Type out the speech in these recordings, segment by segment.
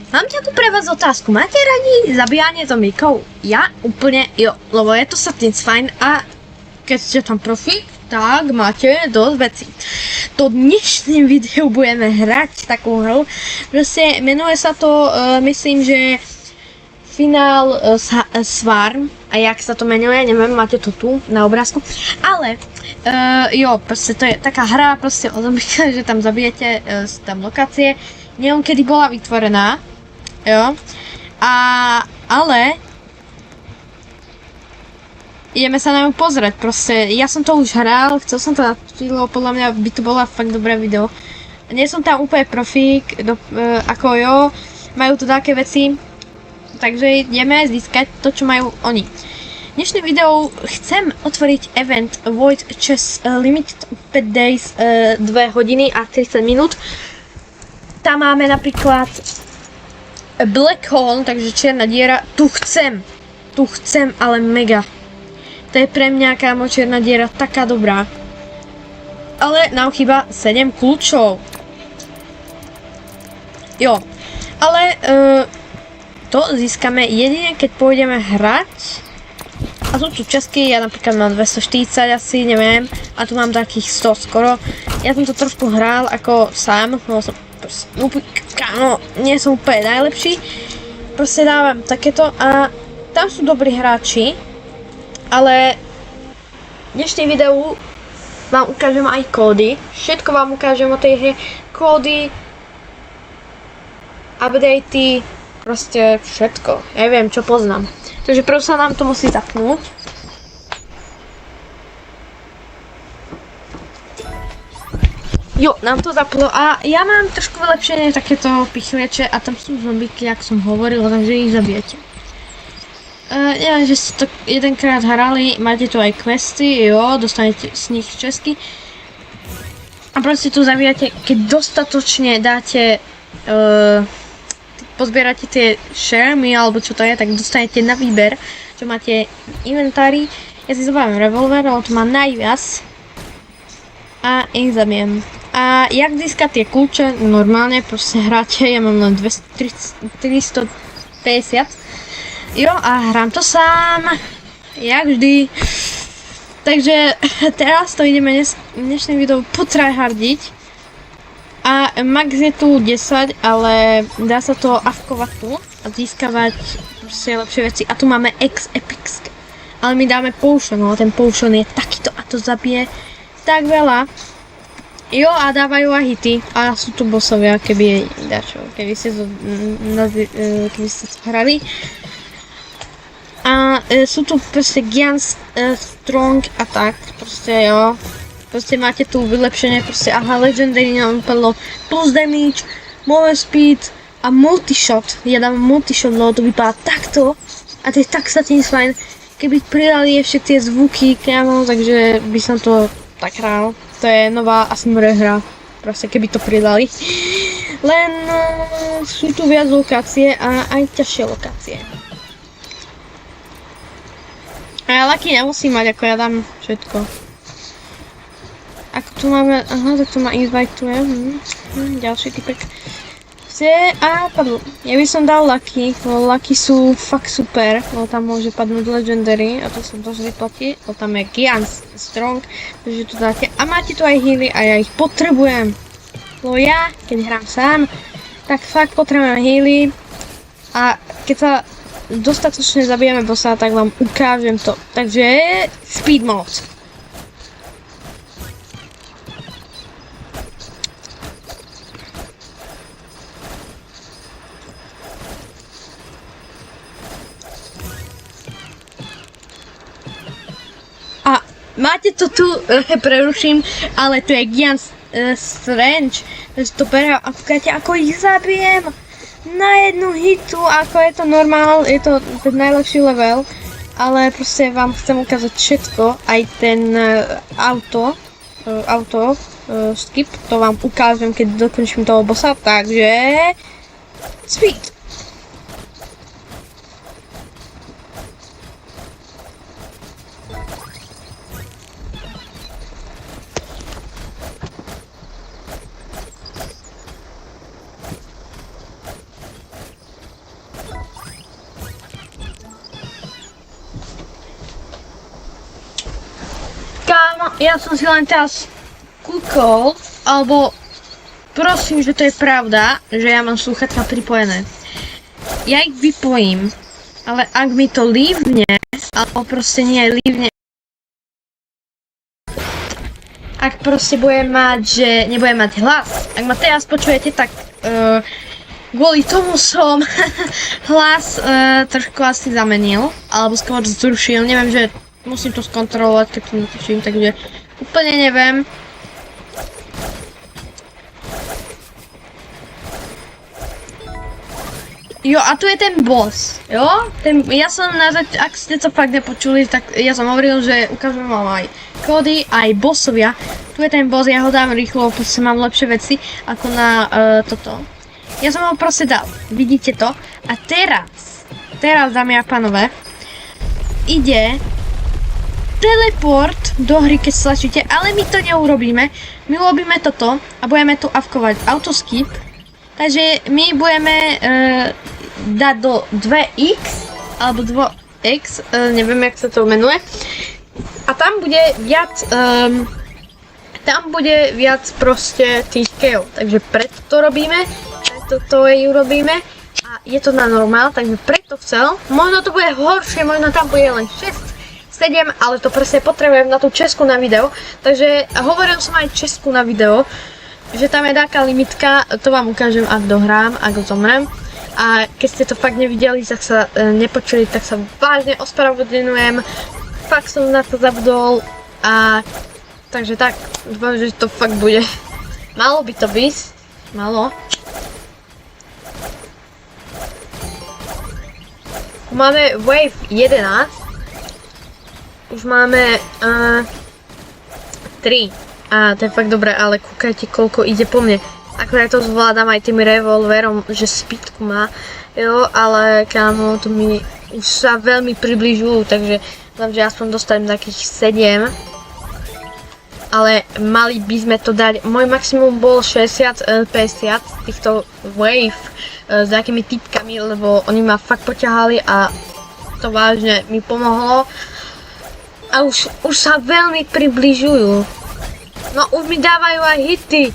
mám ťa tu pre vás otázku. Máte radi zabíjanie zombíkov? Ja úplne jo, lebo je to satnic fajn a keď ste tam profi, tak máte dosť vecí. To dnešným videu budeme hrať takú hru. Proste menuje sa to, myslím, že Final Swarm. A jak sa to menuje, neviem, máte to tu na obrázku. Ale, jo, proste to je taká hra proste o zombíkach, že tam zabijete tam lokácie. Neviem, kedy bola vytvorená. Jo. Ale ideme sa na ňu pozrieť, proste, ja som to už hral, chcel som to natočiť, lebo podľa mňa by to bola fakt dobré video. Nie som tam úplne profík, ako jo, majú tu také veci, takže ideme získať to, čo majú oni. V dnešnom videu chcem otvoriť event Void Chess Limited 5 days, 2 hodiny a 30 minút. Tam máme napríklad Black Hole, takže čierna diera, tu chcem, ale mega. To je pre mňa, kámo, čierna diera taká dobrá. Ale nám chýba 7 kľúčov. Jo, ale to získame jedine, keď pôjdeme hrať. A sú tu česky, ja napríklad mám 240 asi, neviem. A tu mám takých 100 skoro. Ja som to trošku hral ako sám, no som kámo, nie som úplne najlepší. Proste dávam takéto a tam sú dobrí hráči. Ale v dnešnom videu vám ukážem aj kódy. Všetko vám ukážem o tej hre. Kódy, updaty, proste všetko. Ja viem, čo poznám. Takže prv sa nám to musí zapnúť. Jo, nám to zaplo a ja mám trošku vylepšenie takéto pichleče a tam sú zombíky, jak som hovoril, takže ich zabijete. Neviem, že ste to jedenkrát hrali, máte tu aj questy, jo, dostanete z nich česky. A proste tu zabíjate, keď dostatočne dáte, pozbierate tie shermy, alebo čo to je, tak dostanete na výber, čo máte v inventári. Ja si zoberiem revolver, lebo to má najviac. A ich zabijem. A jak získať tie kľúče? Normálne proste hráte, ja mám len 350. Jo, a hrám to sám, jak vždy. Takže teraz to ideme v dnešnom videu potryhardiť. A max je tu 10, ale dá sa to avkovať tu a získavať proste lepšie veci. A tu máme X-Epic. Ale my dáme potion, no ten potion je takýto a to zabije tak veľa. Jo, a dávajú aj hity. A sú tu bossovia, keby ste to hrali. A sú tu proste Giants, Strong a tak, proste jo. Proste máte tu vylepšenie, proste aha, Legendary nám padlo plus damage, movement speed a multishot. Ja dám multishot, lebo to vypadá takto. A to je tak satins fajn. Keby pridali ešte tie zvuky, kámo, takže by som to tak hral. To je nová Asmr hra, proste keby to pridali. Len sú tu viac lokácie a aj ťažšie lokácie. A ja Lucky nemusím mať, ako ja dám všetko. Ako tu máme, aha, tak tu ma invituje, ďalší typek. A padlo. Ja by som dal Lucky, lebo Lucky sú fakt super, lebo tam môže padnúť Legendary a to sa dosť vyplatí. Lebo tam je Giants, Strong, takže tu dáte. A máte tu aj healy a ja ich potrebujem. Lebo ja, keď hrám sám, tak fakt potrebujem healy. A keď sa dostatočne zabijeme bossa, tak vám ukážem to. Takže speed mode. A máte to tu, preruším, ale tu je Giants Strange, takže to bere a kúkajte, ako ich zabijem. Na jednu hitu, ako je to normál, je to ten najlepší level, ale proste vám chcem ukázať všetko, aj ten auto skip, to vám ukážem, keď dokončím toho bossa, takže speed. ja som si len teraz kúkol, alebo prosím, že to je pravda, že ja mám slúchatka pripojené. Ja ich vypojím, ale ak mi to lívne, alebo proste nie lívne, ak proste budem mať, že nebudem mať hlas, ak ma teraz počujete, tak kvôli tomu som hlas trošku asi zamenil, alebo skôr zrušil, neviem, že musím to skontrolovať, keď to natočím, takže úplne neviem. Jo, a tu je ten boss, jo? Ja som ak ste to fakt nepočuli, tak ja som hovoril, že ukážem vám aj kódy, aj bossovia. Tu je ten boss, ja ho dám rýchlo, proste mám lepšie veci ako na toto. Ja som ho proste dal, vidíte to? A teraz, dámy a panové, ide teleport do hry, keď stlačíte, ale my to neurobíme. My urobíme toto a budeme tu avkovať autoskip. Takže my budeme dať do 2x alebo 2x, neviem jak sa to menuje. A tam bude viac proste tých keov. Takže preto to robíme, preto to ju robíme a je to na normál, takže preto chcel. Možno to bude horšie, možno tam bude len 6, 7, ale to proste potrebujem na tú česku na video. Takže hovoril som aj česku na video, že tam je taká limitka, to vám ukážem, ak dohrám, ak zomrem. A keď ste to fakt nevideli, tak sa nepočuli, tak sa vážne ospravedlňujem. Fakt som na to zabudol a takže tak, dúfam, že to fakt bude. Malo by to byť, malo. Máme wave 11. Už máme 3. A to je fakt dobré, ale kúkajte, koľko ide po mne. Ako ja to zvládam aj tým revolverom, že speedku má, jo, ale kámo, to mi už sa veľmi približujú, takže dúfam, že aspoň dostanem takých 7. Ale mali by sme to dať, môj maximum bol 60-50 týchto wave s takými typkami, lebo oni ma fakt poťahali a to vážne mi pomohlo. A už sa veľmi približujú. No už mi dávajú aj hity.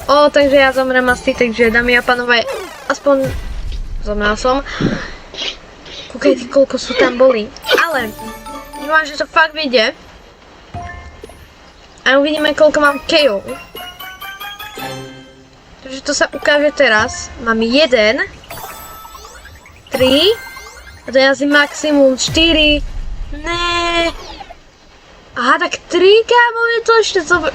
Takže ja zomrem asi, takže dámy a panové, aspoň zomrel som. Kúkajte, koľko sú tam boli. Ale dúfam, že to fakt vyjde. A uvidíme, koľko mám KO. Takže to sa ukáže teraz. Mám 1, 3, a to je asi maximum 4. Ne. Aha, tak 3, kámo, je to ešte zober...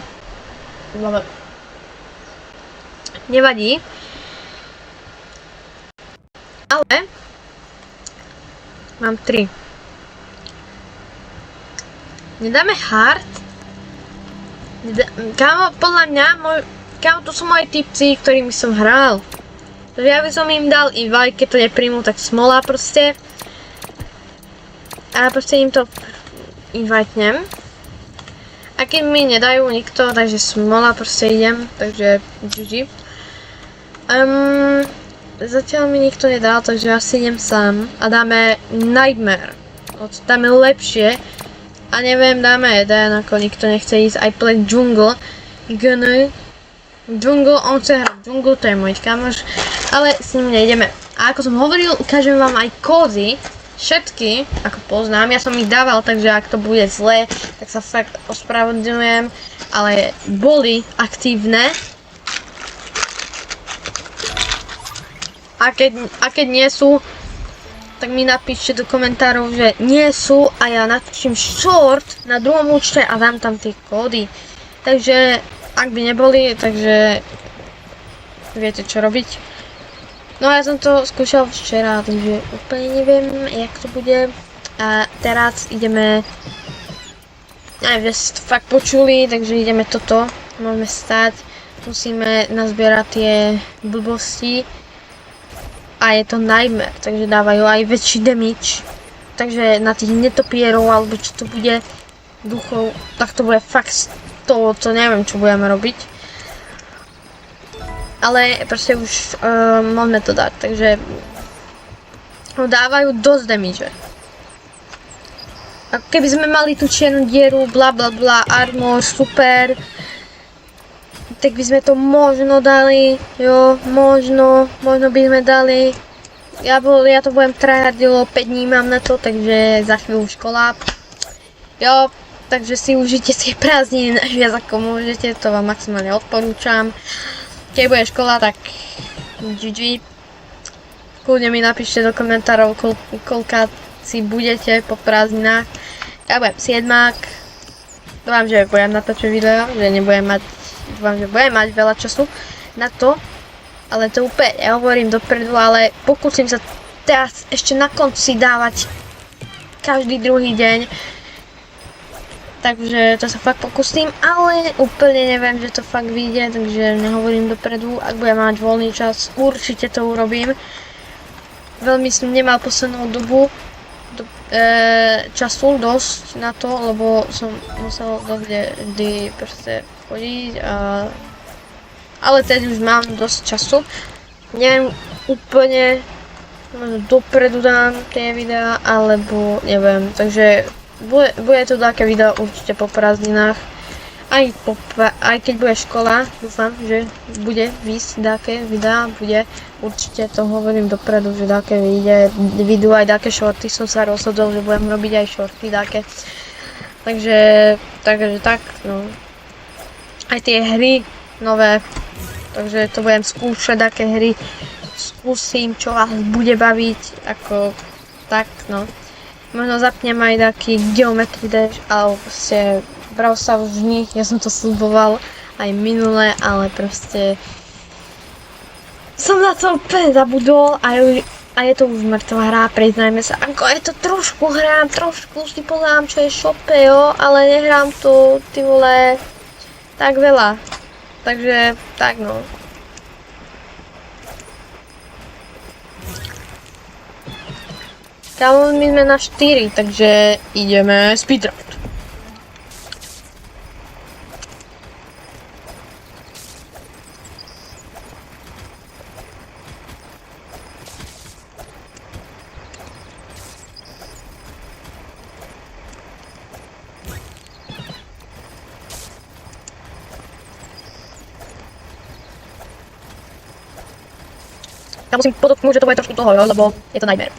Nevadí. Ale... Mám 3. Nedáme hard? Kámo, podľa mňa, kámo, to sú moji tipci, ktorými som hral. Takže ja by som im dal invite, keď to nepríjmu, tak smola proste. A proste im to invitenem. A keď mi nedajú nikto, takže smola, proste idem, takže GG. Zatiaľ mi nikto nedal, takže asi idem sám a dáme Nightmare. Dáme lepšie. A neviem, dáme jeden, ako nikto nechce ísť aj play Jungle. Jungle, on chce hrať Jungle, to je môj kamoš, ale s ním nejdeme. A ako som hovoril, ukážem vám aj kódy. Všetky, ako poznám, ja som ich dával, takže ak to bude zlé, tak sa fakt ospravedlňujem, ale boli aktívne. A keď nie sú, tak mi napíšte do komentárov, že nie sú a ja natočím short na druhom účte a dám tam tie kódy. Takže, ak by neboli, takže viete čo robiť. No ja som to skúšal včera, takže úplne neviem, jak to bude. A teraz ideme... Neviem, ste to fakt počuli, takže ideme toto. Môžeme stať, musíme nazbierať tie blbosti. A je to Nightmare, takže dávajú aj väčší damage. Takže na tých netopierov, alebo čo to bude, duchov, tak to bude fakt to neviem, čo budeme robiť. Ale proste už môžeme to dať, takže dávajú dosť damage. Ako keby sme mali tú čiernu dieru, bla bla bla, armor, super. Tak by sme to možno dali, jo, možno by sme dali. Ja to budem tryhardilo, 5 dní mám na to, takže za chvíľu škola. Jo, takže si užite tie prázdniny viac ako môžete, to vám maximálne odporúčam. Keď bude škola, tak GG. Kľudne mi napíšte do komentárov, koľka si budete po prázdninách. Ja budem 7. Dúfam, že budem natáčať video, že nebudem mať, dúfam, že budem mať veľa času na to. Ale to úplne nehovorím dopredu, ale pokúsim sa teraz ešte na konci dávať každý druhý deň. Takže to sa fakt pokúsim, ale úplne neviem, že to fakt vyjde, takže nehovorím dopredu. Ak budem mať voľný čas, určite to urobím. Veľmi som nemal poslednú dobu času dosť na to, lebo som musel vždy proste chodiť ale teď už mám dosť času. Neviem úplne, možno dopredu dám tie videá, alebo neviem, takže bude to také video určite po prázdninách. Aj keď bude škola, dúfam, že bude výsť také videá, bude určite, to hovorím dopredu, že také vyjde, vidú aj také shorty, som sa rozhodol, že budem robiť aj shorty také. Takže tak, no. Aj tie hry nové, takže to budem skúšať, aké hry skúsim, čo vás bude baviť, ako tak, no. Možno zapnem aj taký Geometry Dash, alebo proste Brawl Stars už nie, ja som to sľuboval aj minule, ale proste som na to úplne zabudol a je to už mŕtvá hra, priznajme sa. Ako je to trošku hrám, trošku si pozerám, čo je šope, jo, ale nehrám to, ty vole, tak veľa. Takže, tak no. Kámo, my sme na 4, takže ideme speedrun. Ja musím podotknúť, že to bude trošku toho, jo, lebo je to nightmare.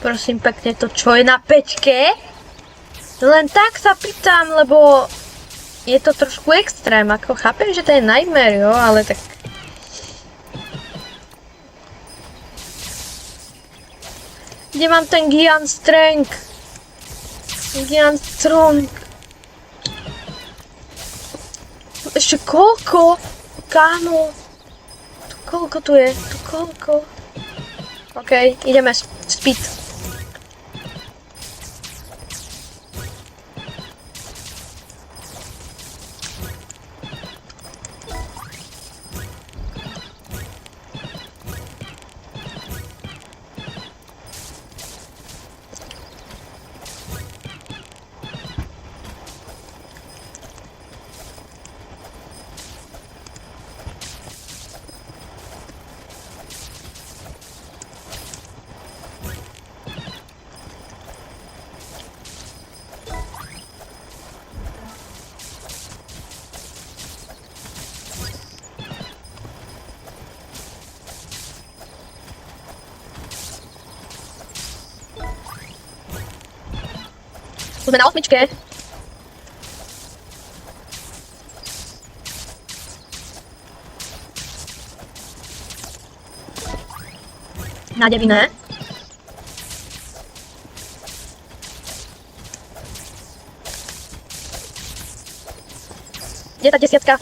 Prosím pekne, to čo je na pečke? Len tak sa pýtam, lebo je to trošku extrém, ako chápem, že to je nightmare, jo, ale tak... Kde mám ten Giant Strength? Giant Strong. Ešte koľko? Kámo. Koľko tu je? Tu koľko? OK, ideme speed. Sme na 8. Na 9. Kde je tá desiatka?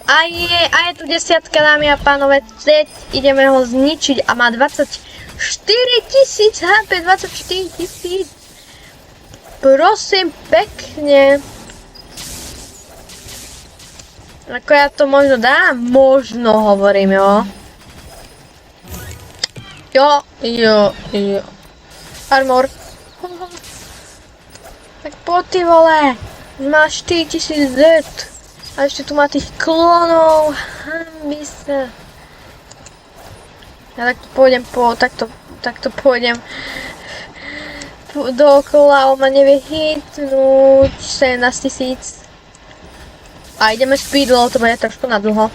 A je tu desiatka, dámy a pánové. Teď ideme ho zničiť a má 24 000 HP, 24 000. Prosím pekne, Ako ja to možno dám? Možno hovorím, jo. Jo. Armor. Tak poď ty vole. Už máš 4000 Z. A ešte tu má tých klonov. Hambi sa. Ja takto pôjdem takto pôjdem dookola, on ma nevie hitnúť 17 000. A ideme speedlo, to bude trošku nadlho.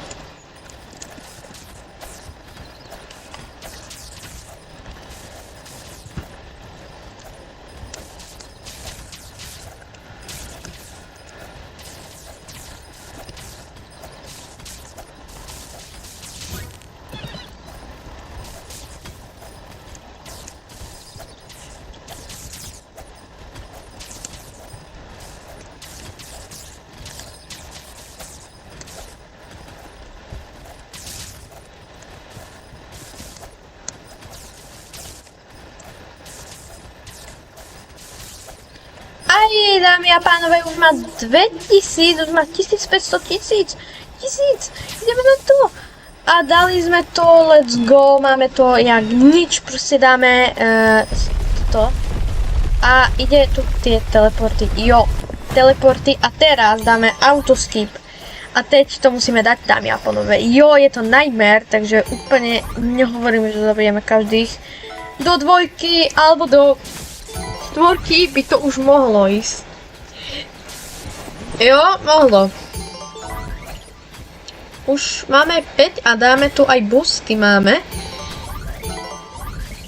Aj, dámy a pánové, už má 2000, už má 1500, 1000. Ideme na to. A dali sme to, let's go, máme to jak nič, proste dáme to. A ide tu tie teleporty, teleporty a teraz dáme autoskip. A teď to musíme dať, dámy a pánové. Je to nightmare, takže úplne nehovorím, že zabijeme každých. Do 2 alebo do 4 by to už mohlo ísť. Mohlo. Už máme 5 a dáme tu aj boosty máme.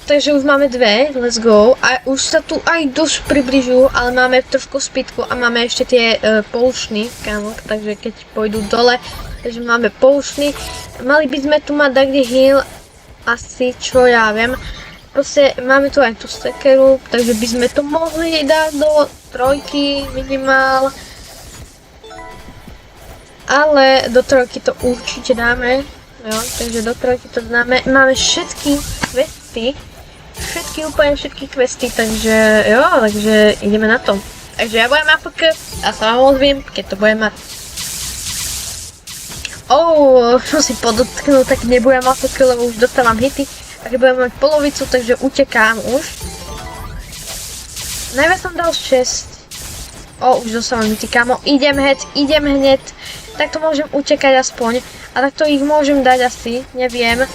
Takže už máme 2, let's go. A už sa tu aj dosť približujú, ale máme trošku speedku a máme ešte tie poušny, kámo, takže keď pôjdu dole, takže máme poušny. Mali by sme tu mať takde heal, asi, čo ja viem. Proste máme tu aj tú sekeru, takže by sme to mohli dať do 3 minimál. Ale do 3 to určite dáme. Takže do 3 to dáme. Máme všetky questy. Úplne všetky questy, takže takže ideme na to. Takže ja budem AFK a sa vám ozviem, keď to budem mať. Musím podotknúť, tak nebudem AFK, lebo už dostávam hity. Tak budem mať polovicu, takže utekám už. Najviac som dal 6. Už dostávam hity, kámo. Idem hneď. Tak to môžem utekať aspoň. A tak to ich môžem dať asi, neviem.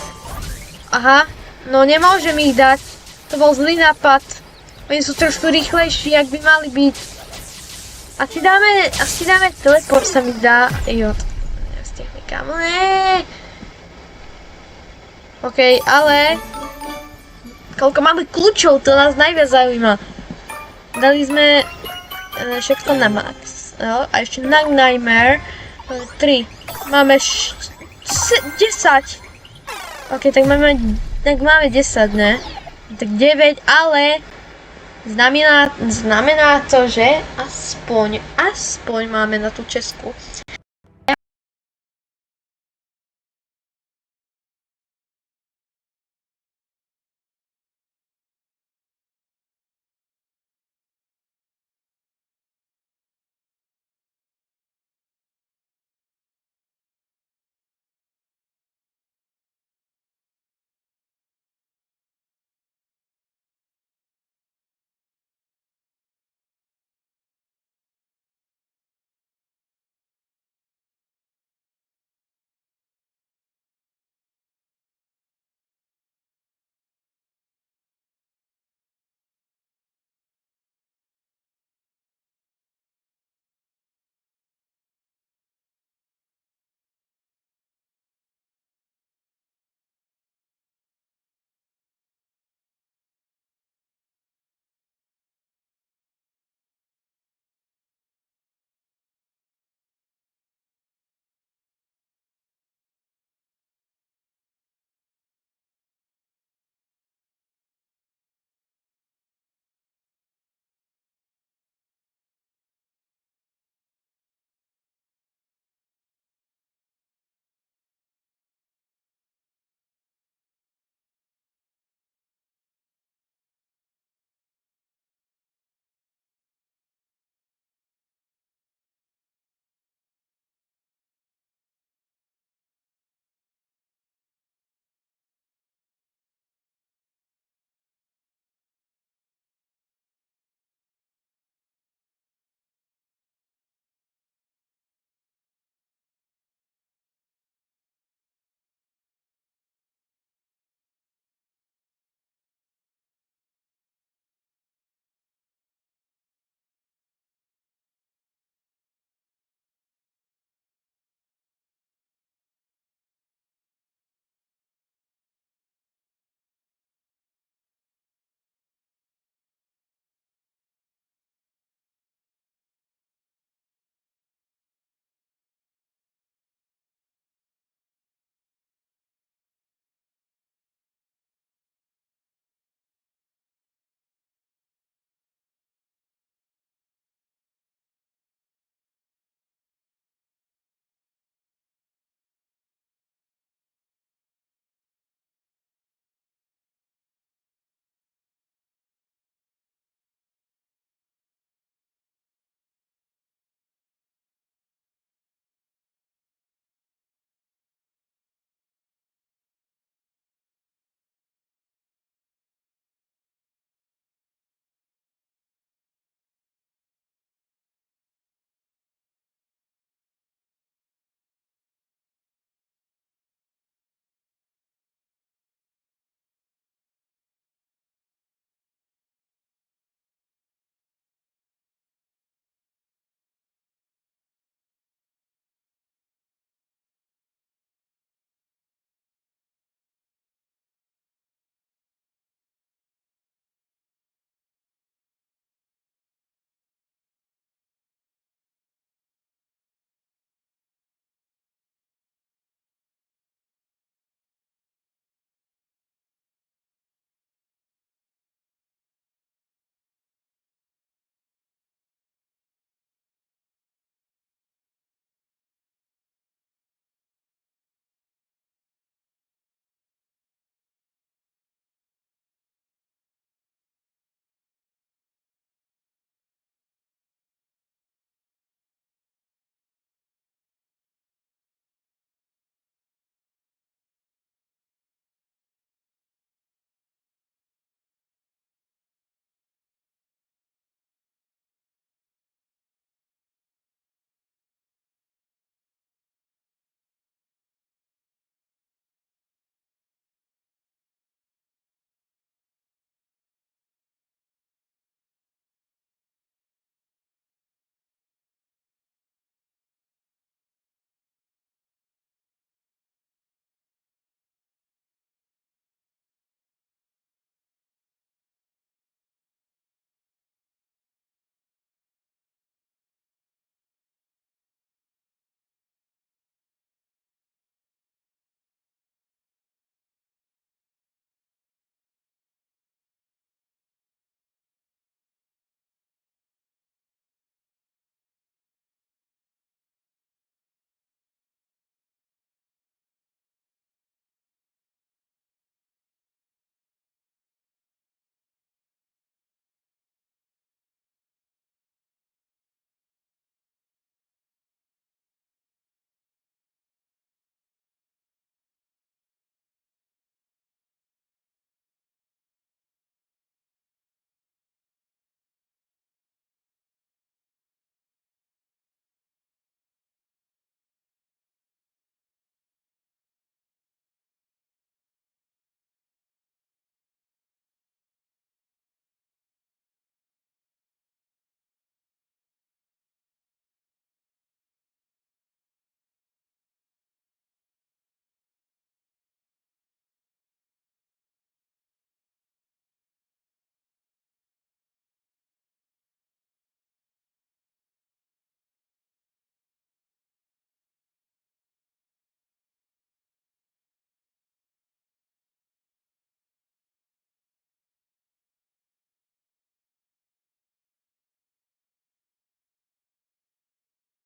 Aha, no nemôžem ich dať. To bol zlý nápad. Oni sú trošku rýchlejší, jak by mali byť. Asi dáme teleport, sa mi zdá. Kámo, OK, ale koľko máme kľúčov, to nás najviac zaujíma. Dali sme všetko na max. A ešte na Nightmare 3. Máme 10. OK, tak máme 10, ne? Tak 9, ale znamená to, že aspoň máme na tú Česku.